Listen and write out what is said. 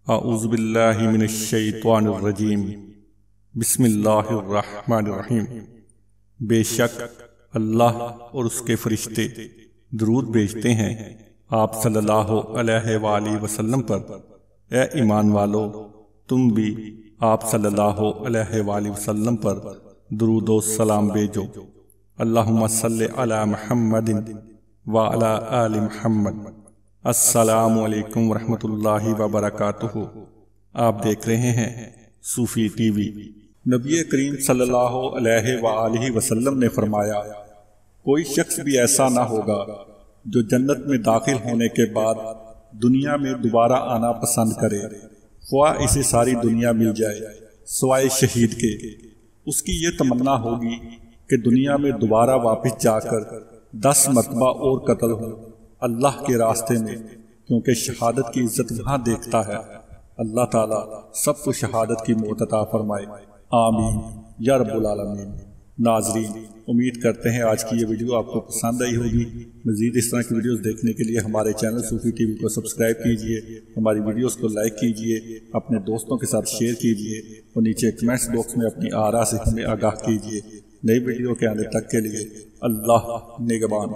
اعوذ باللہ من الشیطان الرجیم بسم اللہ الرحمن الرحیم۔ بے شک اللہ اور اس کے فرشتے درود بھیجتے ہیں آپ صلی اللہ علیہ وآلہ وسلم پر۔ اے ایمان والو، تم بھی آپ صلی اللہ علیہ وآلہ وسلم پر درود و سلام بھیجو۔ اللہم صلی علی محمد وعلی آل محمد۔ السلام علیکم ورحمۃ اللہ وبرکاتہ۔ آپ دیکھ رہے ہیں صوفی ٹی وی۔ نبی کریم صلی اللہ علیہ وآلہ وسلم نے فرمایا، کوئی شخص بھی ایسا نہ ہوگا جو جنت میں داخل ہونے کے بعد دنیا میں دوبارہ آنا پسند کرے، خواہ اسے ساری دنیا مل جائے سوائے شہید کے۔ اس کی یہ تمنا ہوگی کہ دنیا میں دوبارہ واپس جا کر 10 مرتبہ اور قتل ہوں اللہ کے راستے میں، کیونکہ شہادت کی عزت وہاں دیکھتا ہے۔ اللہ تعالیٰ سب کو شہادت کی موت عطا فرمائے، آمین یا رب العالمین۔ ناظرین، امید کرتے ہیں آج کی یہ ویڈیو آپ کو پسند آئی ہوگی۔ مزید اس طرح کی ویڈیوز دیکھنے کے لیے ہمارے چینل صوفی ٹی وی کو سبسکرائب کیجئے، ہماری ویڈیوز کو لائک کیجئے، اپنے دوستوں کے ساتھ شیئر کیجئے اور نیچے کمنٹس باکس میں اپنی آراء سے ہمیں آگاہ کیجئے۔ نئی ویڈیو کے آنے تک کے لیے اللہ نگہبان۔